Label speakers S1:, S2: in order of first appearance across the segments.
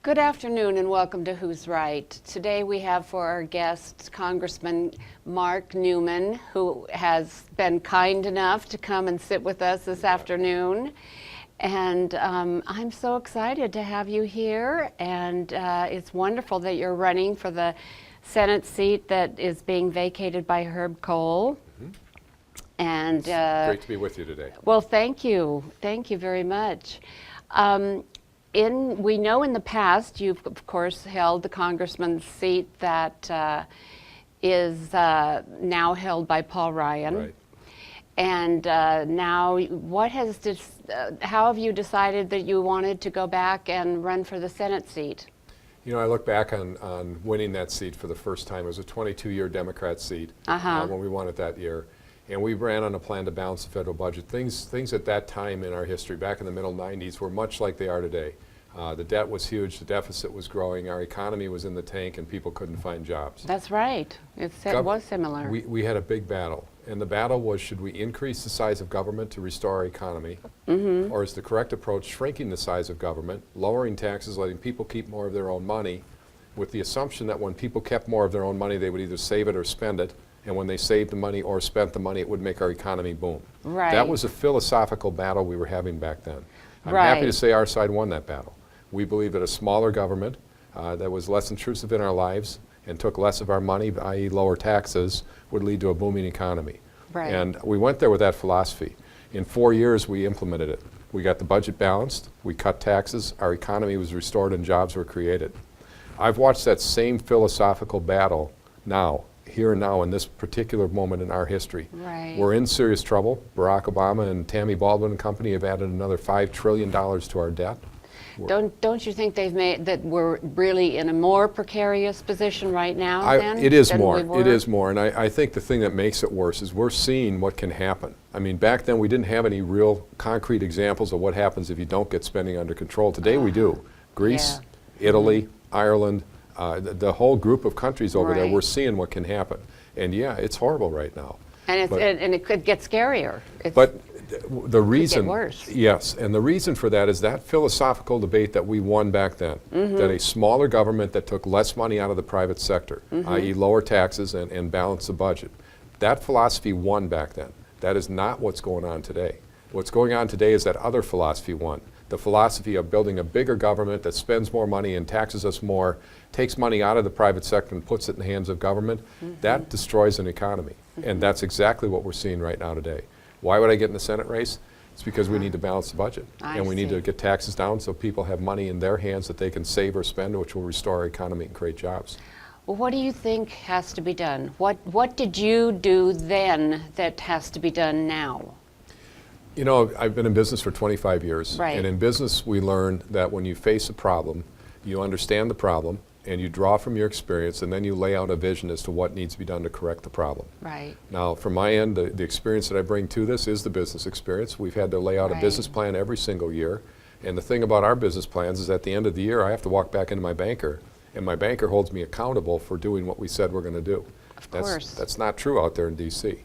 S1: Good afternoon and welcome to Who's Right. Today we have for our guest Congressman Mark Neumann, who has been kind enough to come and sit with us this afternoon. And I'm so excited to have you here, and it's wonderful that you're running for the Senate seat that is being vacated by Herb Kohl. And
S2: great to be with you today.
S1: Well, thank you. Thank you very much. We know in the past you've, of course, held the congressman's seat that is now held by Paul Ryan.
S2: Right.
S1: And now, how have you decided that you wanted to go back and run for the Senate seat?
S2: You know, I look back on winning that seat for the first time. It was a 22-year Democrat seat when we won it that year. And we ran on a plan to balance the federal budget. Things at that time in our history, back in the middle 90s, were much like they are today. The debt was huge, the deficit was growing, our economy was in the tank, and people couldn't find jobs.
S1: That's right. It was similar.
S2: We had a big battle. And the battle was, should we increase the size of government to restore our economy? Or is the correct approach shrinking the size of government, lowering taxes, letting people keep more of their own money, with the assumption that when people kept more of their own money, they would either save it or spend it. And when they saved the money or spent the money, it would make our economy boom.
S1: Right.
S2: That was a philosophical battle we were having back then. I'm happy to say our side won that battle. We believe that a smaller government that was less intrusive in our lives and took less of our money, i.e. lower taxes, would lead to a booming economy.
S1: Right.
S2: And we went there with that philosophy. In 4 years, we implemented it. We got the budget balanced, we cut taxes, our economy was restored, and jobs were created. I've watched that same philosophical battle now, here and now, in this particular moment in our history.
S1: Right.
S2: We're in serious trouble. Barack Obama and Tammy Baldwin and company have added another $5 trillion to our debt.
S1: Don't you think they've made that we're really in a more precarious position right now?
S2: It is more. It is more, and I think the thing that makes it worse is we're seeing what can happen. I mean, back then we didn't have any real concrete examples of what happens if you don't get spending under control. Today we do. Greece, Italy, Ireland, the whole group of countries over there. We're seeing what can happen, and yeah, it's horrible right now.
S1: And it could get scarier.
S2: But the reason,
S1: yes,
S2: and the reason for that is that philosophical debate that we won back then, that a smaller government that took less money out of the private sector, i.e. lower taxes and balance the budget, that philosophy won back then. That is not what's going on today. What's going on today is that other philosophy won. The philosophy of building a bigger government that spends more money and taxes us more, takes money out of the private sector and puts it in the hands of government, that destroys an economy. And that's exactly what we're seeing right now today. Why would I get in the Senate race? It's because we need to balance the budget. And we need to get taxes down so people have money in their hands that they can save or spend, which will restore our economy and create jobs.
S1: Well, what do you think has to be done? What did you do then that has to be done now?
S2: You know, I've been in business for 25 years.
S1: Right.
S2: And in business, we learn that when you face a problem, you understand the problem, and you draw from your experience, and then you lay out a vision as to what needs to be done to correct the problem.
S1: Right.
S2: Now, from my end, the experience that I bring to this is the business experience. We've had to lay out a business plan every single year. And the thing about our business plans is at the end of the year, I have to walk back into my banker, and my banker holds me accountable for doing what we said we're going to do.
S1: Of course.
S2: That's not true out there in D.C.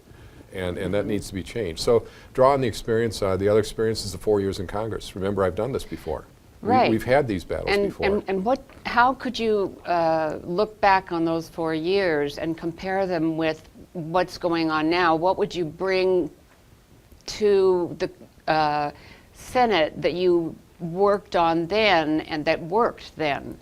S2: And that needs to be changed. So draw on the experience. The other experience is the 4 years in Congress. Remember, I've done this before.
S1: Right.
S2: We've had these battles before.
S1: And how could you look back on those 4 years and compare them with what's going on now? What would you bring to the Senate that you worked on then and that worked then?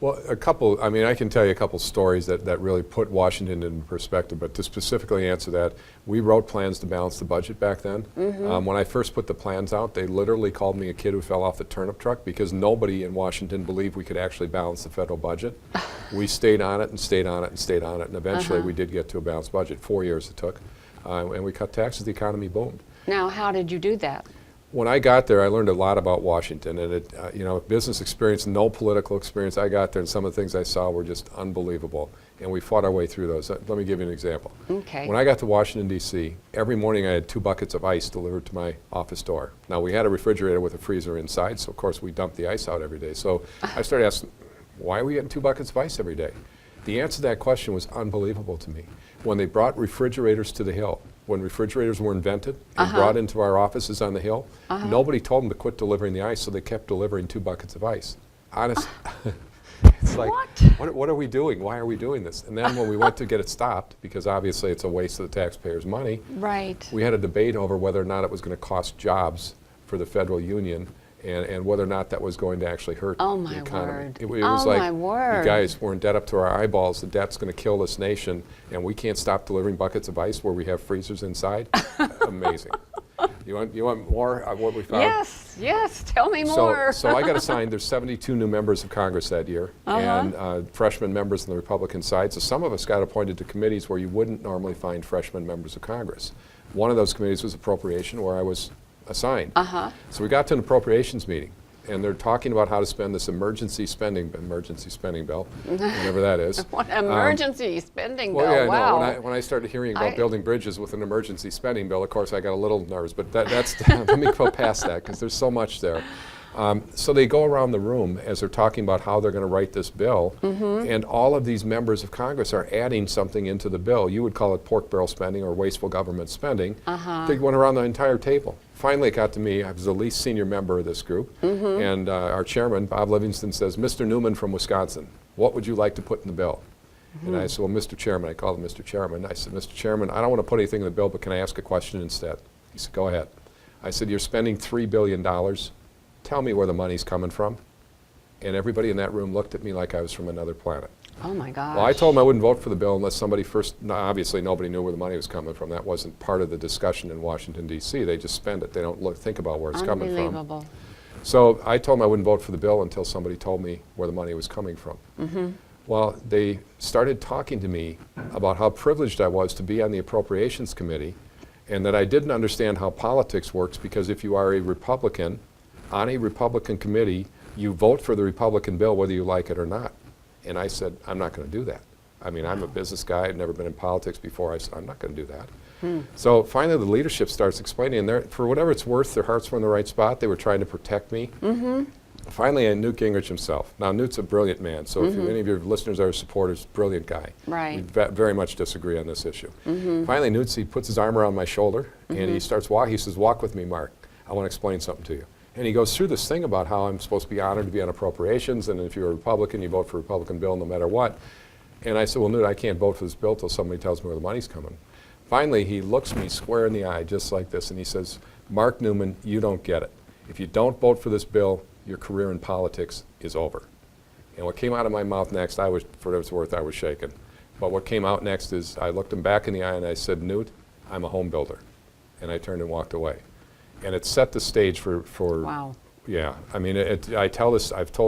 S2: Well, I can tell you a couple stories that really put Washington in perspective, but to specifically answer that, we wrote plans to balance the budget back then. When I first put the plans out, they literally called me a kid who fell off the turnip truck because nobody in Washington believed we could actually balance the federal budget. We stayed on it and stayed on it and stayed on it, and eventually we did get to a balanced budget. 4 years it took, and we cut taxes, the economy boomed.
S1: Now, how did you do that?
S2: When I got there, I learned a lot about Washington, and business experience, no political experience. I got there, and some of the things I saw were just unbelievable, and we fought our way through those. Let me give you an example.
S1: Okay.
S2: When I got to Washington, D.C., every morning I had 2 buckets of ice delivered to my office door. Now, we had a refrigerator with a freezer inside, so of course we dumped the ice out every day. So I started asking, why are we getting 2 buckets of ice every day? The answer to that question was unbelievable to me. When they brought refrigerators to the Hill, when refrigerators were invented and brought into our offices on the Hill, nobody told them to quit delivering the ice, so they kept delivering 2 buckets of ice. honest, it's like, what are we doing? Why are we doing this? And then when we went to get it stopped, because obviously it's a waste of the taxpayers' money,
S1: Right.
S2: we had a debate over whether or not it was going to cost jobs for the federal union and whether or not that was going to actually hurt
S1: Oh,
S2: the
S1: my
S2: economy.
S1: word.
S2: It was
S1: Oh,
S2: like,
S1: my word.
S2: you guys, we're in debt up to our eyeballs. The debt's going to kill this nation, and we can't stop delivering buckets of ice where we have freezers inside. Amazing. You want more of what we found?
S1: Yes, tell me more.
S2: So I got assigned, there's 72 new members of Congress that year, and freshman members on the Republican side. So some of us got appointed to committees where you wouldn't normally find freshman members of Congress. One of those committees was appropriation, where I was assigned. So we got to an appropriations meeting, and they're talking about how to spend this emergency spending bill, whatever that is.
S1: What emergency spending bill?
S2: Well, yeah,
S1: wow.
S2: no, when I started hearing about building bridges with an emergency spending bill, of course, I got a little nervous, but that's, let me go past that, because there's so much there. So they go around the room as they're talking about how they're going to write this bill, and all of these members of Congress are adding something into the bill. You would call it pork barrel spending or wasteful government spending. They went around the entire table. Finally, it got to me. I was the least senior member of this group, and our chairman, Bob Livingston, says, "Mr. Neumann from Wisconsin, what would you like to put in the bill?" And I said, "Well, Mr. Chairman," I called him Mr. Chairman. I said, "Mr. Chairman, I don't want to put anything in the bill, but can I ask a question instead?" He said, "Go ahead." I said, "You're spending $3 billion. Tell me where the money's coming from." And everybody in that room looked at me like I was from another planet.
S1: Oh my gosh.
S2: Well, I told them I wouldn't vote for the bill unless somebody first, no, obviously nobody knew where the money was coming from. That wasn't part of the discussion in Washington, D.C. They just spend it. They don't think about where it's coming from.
S1: Unbelievable.
S2: So I told them I wouldn't vote for the bill until somebody told me where the money was coming from. Well, they started talking to me about how privileged I was to be on the Appropriations Committee, and that I didn't understand how politics works, because if you are a Republican on a Republican committee, you vote for the Republican bill whether you like it or not. And I said, I'm not going to do that. I mean, I'm a business guy. I'd never been in politics before. I said, I'm not going to do that. So finally, the leadership starts explaining, and for whatever it's worth, their hearts were in the right spot. They were trying to protect me. Finally, Newt Gingrich himself. Now, Newt's a brilliant man, so if any of your listeners are supporters, brilliant guy.
S1: Right.
S2: We very much disagree on this issue. Finally, Newt, he puts his arm around my shoulder, and he starts walking. He says, "Walk with me, Mark. I want to explain something to you." And he goes through this thing about how I'm supposed to be honored to be on appropriations, and if you're a Republican, you vote for a Republican bill no matter what. And I said, "Well, Newt, I can't vote for this bill till somebody tells me where the money's coming." Finally, he looks me square in the eye, just like this, and he says, "Mark Neumann, you don't get it. If you don't vote for this bill, your career in politics is over." And what came out of my mouth next, for what it's worth, I was shaken. But what came out next is I looked him back in the eye and I said, "Newt, I'm a home builder." And I turned and walked away. And it set the stage for
S1: Wow.
S2: yeah. I mean, I've told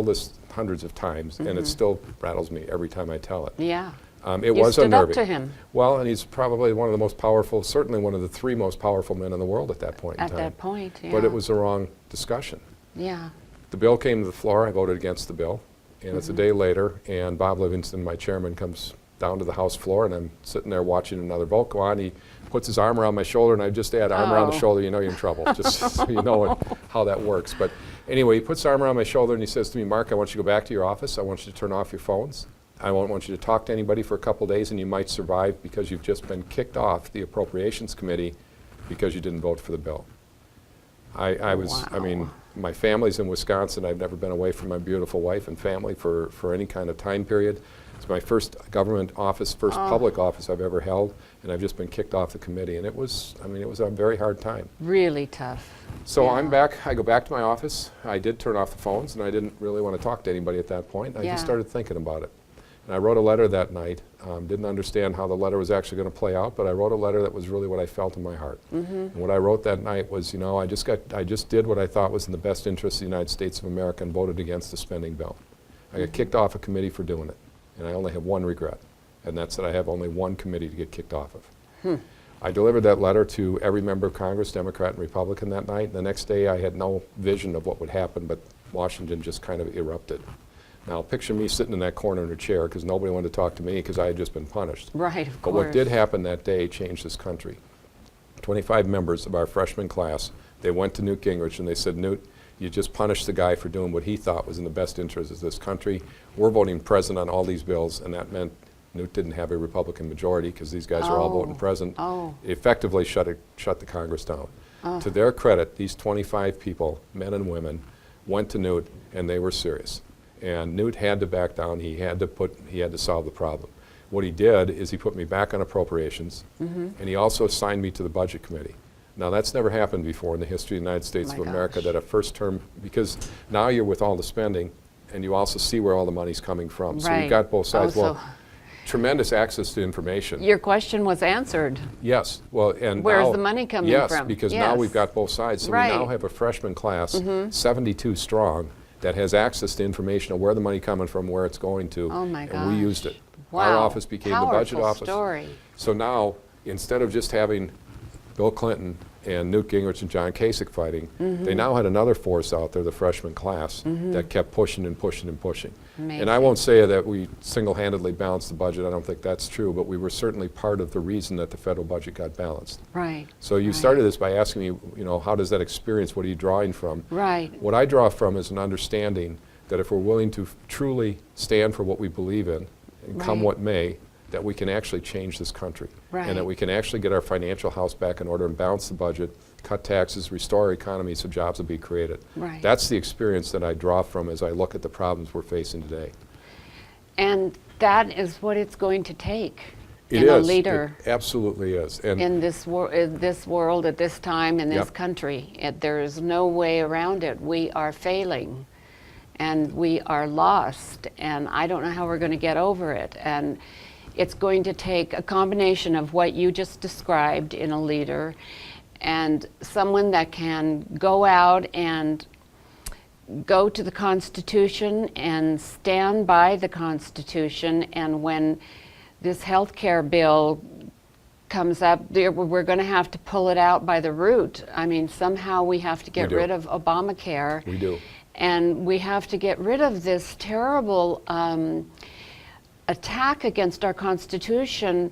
S2: this hundreds of times, and it still rattles me every time I tell it.
S1: Yeah.
S2: It
S1: You
S2: was
S1: stood
S2: unnerving.
S1: up to him.
S2: Well, and he's probably one of the most powerful, certainly one of the 3 most powerful men in the world at that point in
S1: At
S2: time.
S1: that point, yeah.
S2: But it was the wrong discussion.
S1: Yeah.
S2: The bill came to the floor. I voted against the bill. And it's a day later, and Bob Livingston, my chairman, comes down to the House floor, and I'm sitting there watching another vote go on. He puts his arm around my shoulder, and I just add arm around the shoulder, you know you're in trouble, just so you know how that works. But anyway, he puts his arm around my shoulder, and he says to me, "Mark, I want you to go back to your office. I want you to turn off your phones. I won't want you to talk to anybody for a couple days, and you might survive because you've just been kicked off the Appropriations Committee because you didn't vote for the bill." I mean, my family's in Wisconsin. I've never been away from my beautiful wife and family for any kind of time period. It's my first government office, first public office I've ever held, and I've just been kicked off the committee. And it was a very hard time.
S1: Really tough.
S2: So
S1: Yeah.
S2: I'm back. I go back to my office. I did turn off the phones, and I didn't really want to talk to anybody at that point. I
S1: Yeah.
S2: just started thinking about it. And I wrote a letter that night. Didn't understand how the letter was actually going to play out, but I wrote a letter that was really what I felt in my heart. And what I wrote that night was, I just did what I thought was in the best interest of the United States of America and voted against the spending bill. I got kicked off a committee for doing it, and I only have one regret, and that's that I have only one committee to get kicked off of. I delivered that letter to every member of Congress, Democrat and Republican, that night. The next day, I had no vision of what would happen, but Washington just kind of erupted. Now, picture me sitting in that corner in a chair because nobody wanted to talk to me because I had just been punished.
S1: Right, of
S2: But
S1: course.
S2: what did happen that day changed this country. 25 members of our freshman class, they went to Newt Gingrich and they said, "Newt, you just punished the guy for doing what he thought was in the best interest of this country. We're voting present on all these bills," and that meant Newt didn't have a Republican majority because these guys are all voting present. It effectively shut the Congress down. To their credit, these 25 people, men and women, went to Newt and they were serious. And Newt had to back down. He had to solve the problem. What he did is he put me back on appropriations, and he also assigned me to the Budget Committee. Now, that's never happened before in the history of the United States of America, that a first term, because now you're with all the spending, and you also see where all the money's coming from. So you've got both sides. Well, tremendous access to information.
S1: Your question was answered.
S2: Yes. Well, and
S1: where's
S2: now,
S1: the money coming
S2: yes,
S1: from?
S2: Because now we've got both sides. So we now have a freshman class, 72 strong, that has access to information of where the money coming from, where it's going to.
S1: Oh my gosh.
S2: And we used it.
S1: Wow.
S2: Our office became the budget office.
S1: Story.
S2: So now, instead of just having Bill Clinton and Newt Gingrich and John Kasich fighting, they now had another force out there, the freshman class, that kept pushing and pushing and pushing.
S1: Amazing.
S2: And I won't say that we single-handedly balanced the budget. I don't think that's true, but we were certainly part of the reason that the federal budget got balanced.
S1: Right.
S2: So you started this by asking me, how does that experience, what are you drawing from?
S1: Right.
S2: What I draw from is an understanding that if we're willing to truly stand for what we believe in, and come what may, that we can actually change this country.
S1: Right.
S2: And that we can actually get our financial house back in order and balance the budget, cut taxes, restore our economy so jobs will be created.
S1: Right.
S2: That's the experience that I draw from as I look at the problems we're facing today.
S1: And that is what it's going to take
S2: It
S1: in a
S2: is.
S1: leader.
S2: It absolutely is. And
S1: In this world at this time, in this country. There is no way around it. We are failing. And we are lost, and I don't know how we're going to get over it. And it's going to take a combination of what you just described in a leader, and someone that can go out and go to the Constitution and stand by the Constitution. And when this health care bill comes up, we're going to have to pull it out by the root. I mean, somehow we have to get rid of Obamacare.
S2: we do.
S1: And we have to get rid of this terrible attack against our Constitution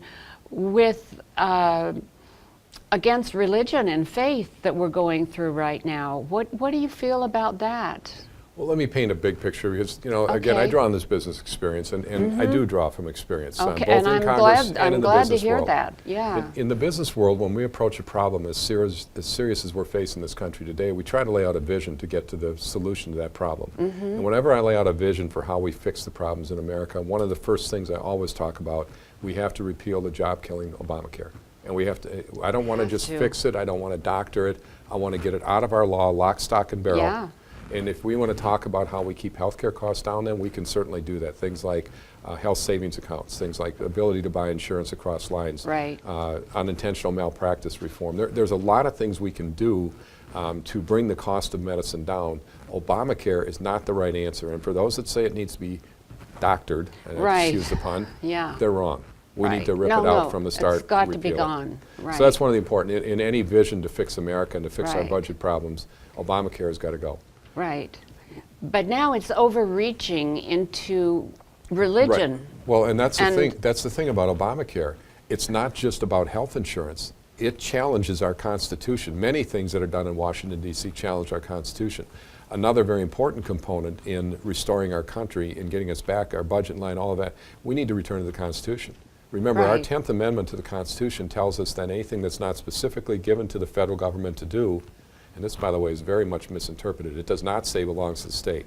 S1: with against religion and faith that we're going through right now. What do you feel about that?
S2: Well, let me paint a big picture because, again, I draw on this business experience, and I do draw from experience, both
S1: and
S2: in Congress and
S1: I'm
S2: in the
S1: glad
S2: business
S1: to hear
S2: world.
S1: that. Yeah.
S2: In the business world, when we approach a problem as serious as we're facing this country today, we try to lay out a vision to get to the solution to that problem. And whenever I lay out a vision for how we fix the problems in America, one of the first things I always talk about, we have to repeal the job-killing Obamacare. And we have to, I don't want to just fix it, I don't want to doctor it, I want to get it out of our law, lock, stock, and barrel.
S1: Yeah.
S2: And if we want to talk about how we keep healthcare costs down, then we can certainly do that. Things like health savings accounts, things like the ability to buy insurance across lines,
S1: Right.
S2: Unintentional malpractice reform. There's a lot of things we can do to bring the cost of medicine down. Obamacare is not the right answer. And for those that say it needs to be doctored, and excuse the pun, they're wrong. We need to rip it out from the start.
S1: It's got to be gone. Right.
S2: So that's one of the important, in any vision to fix America and to fix our budget problems, Obamacare has got to go.
S1: Right. But now it's overreaching into religion.
S2: Right. Well, and that's the thing. That's the thing about Obamacare. It's not just about health insurance. It challenges our Constitution. Many things that are done in Washington, D.C. challenge our Constitution. Another very important component in restoring our country and getting us back, our budget line, all of that, we need to return to the Constitution. Remember, our 10th Amendment to the Constitution tells us that anything that's not specifically given to the federal government to do, and this, by the way, is very much misinterpreted. It does not say belongs to the state.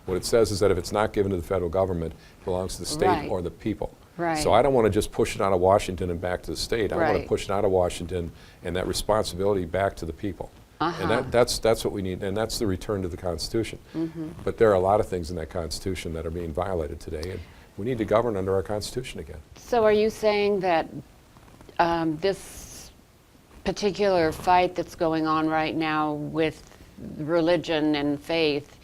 S2: What it says is that if it's not given to the federal government, it belongs to the state or the people.
S1: Right.
S2: So I don't want to just push it out of Washington and back to the state. I want to push it out of Washington and that responsibility back to the people. And that's what we need, and that's the return to the Constitution. But there are a lot of things in that Constitution that are being violated today, and we need to govern under our Constitution again.
S1: So are you saying that this particular fight that's going on right now with religion and faith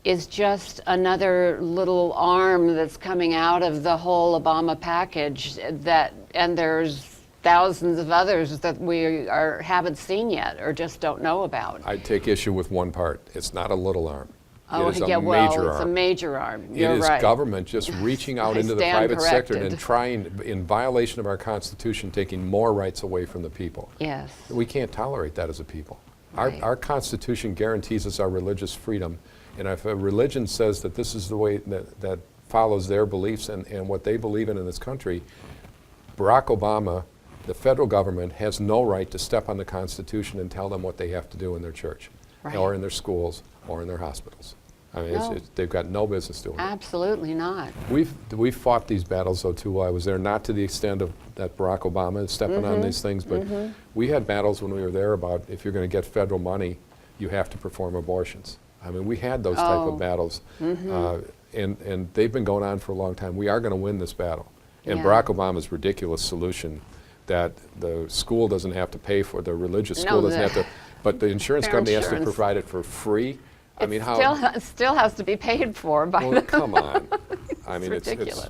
S1: is just another little arm that's coming out of the whole Obama package, and there's thousands of others that we haven't seen yet or just don't know about?
S2: I take issue with one part. It's not a little arm.
S1: Oh,
S2: it is a
S1: yeah,
S2: major
S1: well, it's
S2: arm.
S1: a major arm.
S2: It
S1: You're
S2: is
S1: right.
S2: government just reaching out into the private sector
S1: corrected.
S2: and trying, in violation of our Constitution, taking more rights away from the people.
S1: Yes.
S2: We can't tolerate that as a people.
S1: Right.
S2: Our Constitution guarantees us our religious freedom, and if a religion says that this is the way that follows their beliefs and what they believe in this country, Barack Obama, the federal government, has no right to step on the Constitution and tell them what they have to do in their church, or in their schools, or in their hospitals. I mean,
S1: No.
S2: they've got no business doing it.
S1: Absolutely not.
S2: We've fought these battles, though, too, while I was there, not to the extent of that Barack Obama is stepping on these things, but we had battles when we were there about if you're going to get federal money, you have to perform abortions. I mean, we had those type of battles, and they've been going on for a long time. We are going to win this battle. And
S1: Yeah.
S2: Barack Obama's ridiculous solution that the school doesn't have to pay for, the religious school
S1: No,
S2: doesn't have to, but the insurance
S1: Their
S2: company has to
S1: insurance.
S2: provide it for free. I mean, how?
S1: Still has to be paid for by
S2: Well,
S1: the
S2: come on. I mean,
S1: ridiculous.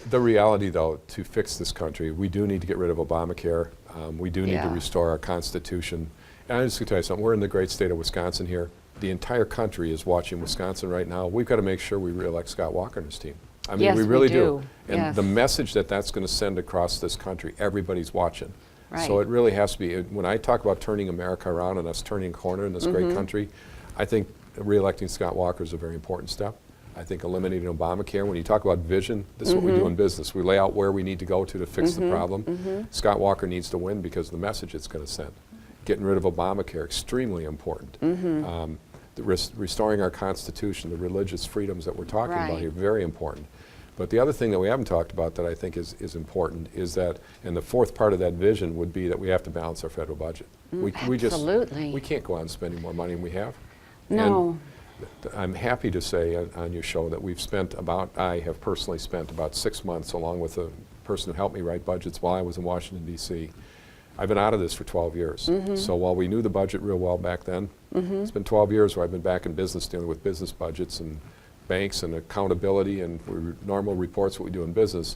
S2: The reality, though, to fix this country, we do need to get rid of Obamacare. We do need to
S1: Yeah.
S2: restore our Constitution. And I'm just going to tell you something. We're in the great state of Wisconsin here. The entire country is watching Wisconsin right now. We've got to make sure we re-elect Scott Walker and his team. I mean,
S1: Yes,
S2: we
S1: we
S2: really
S1: do.
S2: And
S1: Yes.
S2: the message that that's going to send across this country, everybody's watching.
S1: Right.
S2: So it really has to be. When I talk about turning America around and us turning a corner in this great country, I think re-electing Scott Walker is a very important step. I think eliminating Obamacare, when you talk about vision, this is what we do in business. We lay out where we need to go to fix the problem. Scott Walker needs to win because of the message it's going to send. Getting rid of Obamacare, extremely important. Restoring our Constitution, the religious freedoms that we're talking about
S1: Right.
S2: here, very important. But the other thing that we haven't talked about that I think is important is that, and the fourth part of that vision would be that we have to balance our federal budget.
S1: Absolutely.
S2: We can't go on spending more money than we have.
S1: No.
S2: And I'm happy to say on your show that I have personally spent about 6 months, along with a person who helped me write budgets while I was in Washington, D.C. I've been out of this for 12 years. So while we knew the budget real well back then, it's been 12 years where I've been back in business dealing with business budgets and banks and accountability and normal reports, what we do in business.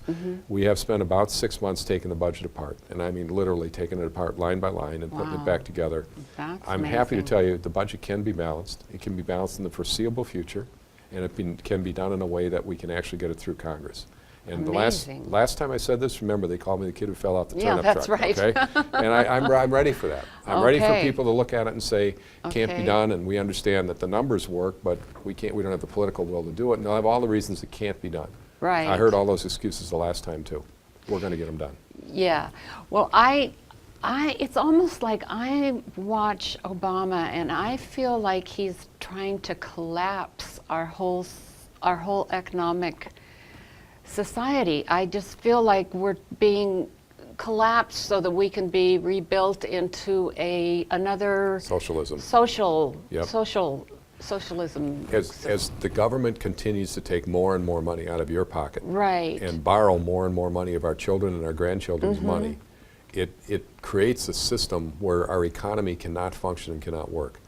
S2: We have spent about 6 months taking the budget apart, and I mean literally taking it apart line by line and putting it
S1: Wow.
S2: back together.
S1: That's
S2: I'm happy to
S1: amazing.
S2: tell you the budget can be balanced. It can be balanced in the foreseeable future, and can be done in a way that we can actually get it through Congress. And the
S1: Amazing.
S2: last time I said this, remember, they called me the kid who fell off the
S1: Yeah,
S2: turnip
S1: that's
S2: truck.
S1: right.
S2: Okay? And I'm ready for that. I'm ready for
S1: Okay.
S2: people to look at it and say, can't be
S1: Okay.
S2: done, and we understand that the numbers work, but we don't have the political will to do it, and they'll have all the reasons it can't be done.
S1: Right.
S2: I heard all those excuses the last time, too. We're going to get them done.
S1: Yeah. Well, it's almost like I watch Obama and I feel like he's trying to collapse our whole economic society. I just feel like we're being collapsed so that we can be rebuilt into another
S2: Socialism. Yep.
S1: socialism.
S2: As the government continues to take more and more money out of your pocket,
S1: Right.
S2: and borrow more and more money of our children and our grandchildren's money, it creates a system where our economy cannot function and cannot work.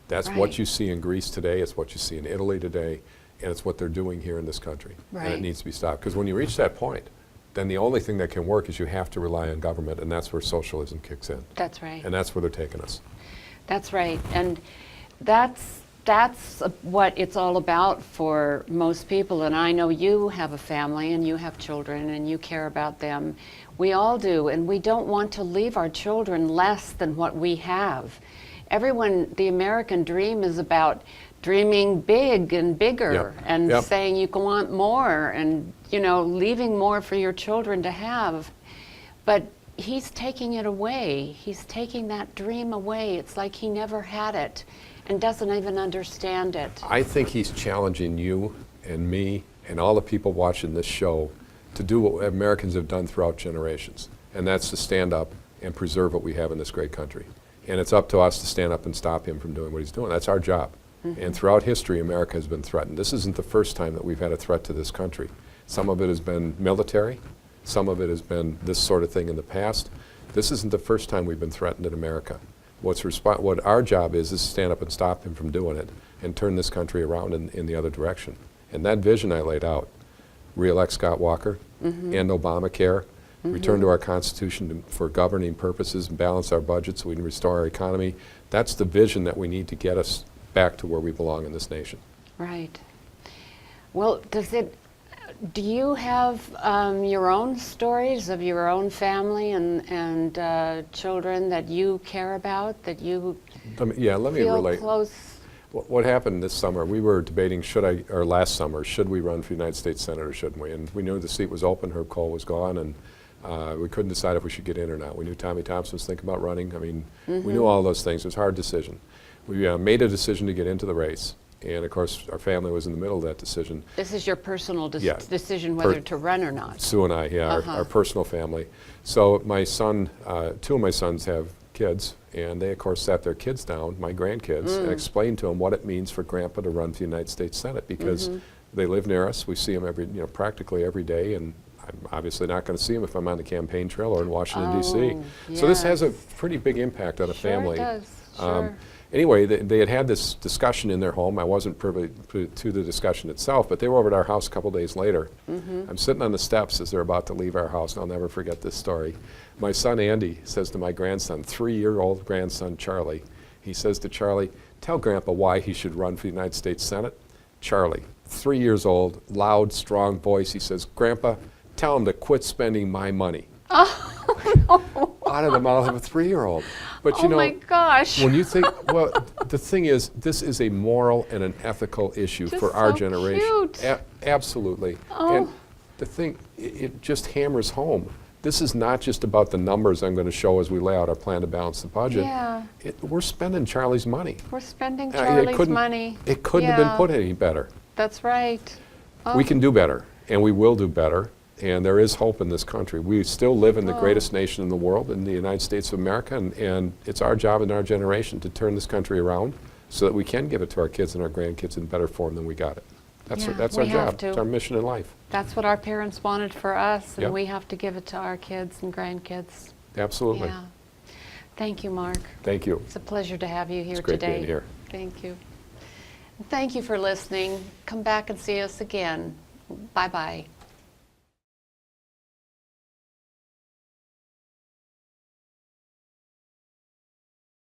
S2: That's what
S1: Right.
S2: you see in Greece today, it's what you see in Italy today, and it's what they're doing here in this country. And
S1: Right.
S2: it needs to be stopped. Because when you reach that point, then the only thing that can work is you have to rely on government, and that's where socialism kicks in.
S1: That's right.
S2: And that's where they're taking us.
S1: That's right. And that's what it's all about for most people. And I know you have a family and you have children and you care about them. We all do. And we don't want to leave our children less than what we have. The American dream is about dreaming big and bigger
S2: Yep.
S1: and
S2: Yep.
S1: saying you want more and, leaving more for your children to have. But he's taking it away. He's taking that dream away. It's like he never had it and doesn't even understand it.
S2: I think he's challenging you and me and all the people watching this show to do what Americans have done throughout generations, and that's to stand up and preserve what we have in this great country. And it's up to us to stand up and stop him from doing what he's doing. That's our job. And throughout history, America has been threatened. This isn't the first time that we've had a threat to this country. Some of it has been military. Some of it has been this sort of thing in the past. This isn't the first time we've been threatened in America. What our job is to stand up and stop him from doing it and turn this country around in the other direction. And that vision I laid out, re-elect Scott Walker, end Obamacare, return to our Constitution for governing purposes and balance our budget so we can restore our economy, that's the vision that we need to get us back to where we belong in this nation.
S1: Right. Well, do you have your own stories of your own family and children that you care about, that you
S2: Let me
S1: feel
S2: relate.
S1: close?
S2: What happened this summer, we were debating last summer, should we run for United States Senate or shouldn't we? And we knew the seat was open, Herb Kohl was gone, and we couldn't decide if we should get in or not. We knew Tommy Thompson was thinking about running. I mean, we knew all those things. It was a hard decision. We made a decision to get into the race, And of course, our family was in the middle of that decision.
S1: This is your personal
S2: Yeah.
S1: decision whether to run or not.
S2: Sue and I, yeah, our personal family. So my son, two of my sons have kids, and they of course sat their kids down, my grandkids, and explained to them what it means for Grandpa to run for the United States Senate, because they live near us. We see them practically every day, and I'm obviously not going to see them if I'm on the campaign trail or in Washington, D.C. So this has a pretty big impact on a family.
S1: Sure it does. Sure.
S2: Anyway, they had this discussion in their home. I wasn't privy to the discussion itself, but they were over at our house a couple days later. I'm sitting on the steps as they're about to leave our house, and I'll never forget this story. My son Andy says to my grandson, 3-year-old grandson Charlie, he says to Charlie, "Tell Grandpa why he should run for the United States Senate." Charlie, 3 years old, loud, strong voice, he says, "Grandpa, tell him to quit spending my money." Out of the mouth of a 3-year-old. But you know,
S1: my gosh.
S2: when you think, well, the thing is, this is a moral and an ethical issue
S1: Just
S2: for our
S1: so
S2: generation.
S1: cute.
S2: Absolutely. And the thing, it just hammers home. This is not just about the numbers I'm going to show as we lay out our plan to balance the budget.
S1: Yeah.
S2: We're spending Charlie's money.
S1: We're spending
S2: It
S1: Charlie's
S2: couldn't-
S1: money.
S2: It couldn't have been put any better.
S1: That's right.
S2: We can do better, and we will do better, and there is hope in this country. We still live in the greatest nation in the world, in the United States of America, and it's our job in our generation to turn this country around so that we can give it to our kids and our grandkids in better form than we got it. That's
S1: Yeah,
S2: that's
S1: we
S2: our
S1: have
S2: job.
S1: to.
S2: It's our mission in life.
S1: That's what our parents wanted for us, and
S2: Yep.
S1: we have to give it to our kids and grandkids.
S2: Absolutely.
S1: Yeah. Thank you, Mark.
S2: Thank you.
S1: It's a pleasure to have you here
S2: It's great
S1: today.
S2: being here.
S1: Thank you. Thank you for listening. Come back and see us again. Bye-bye.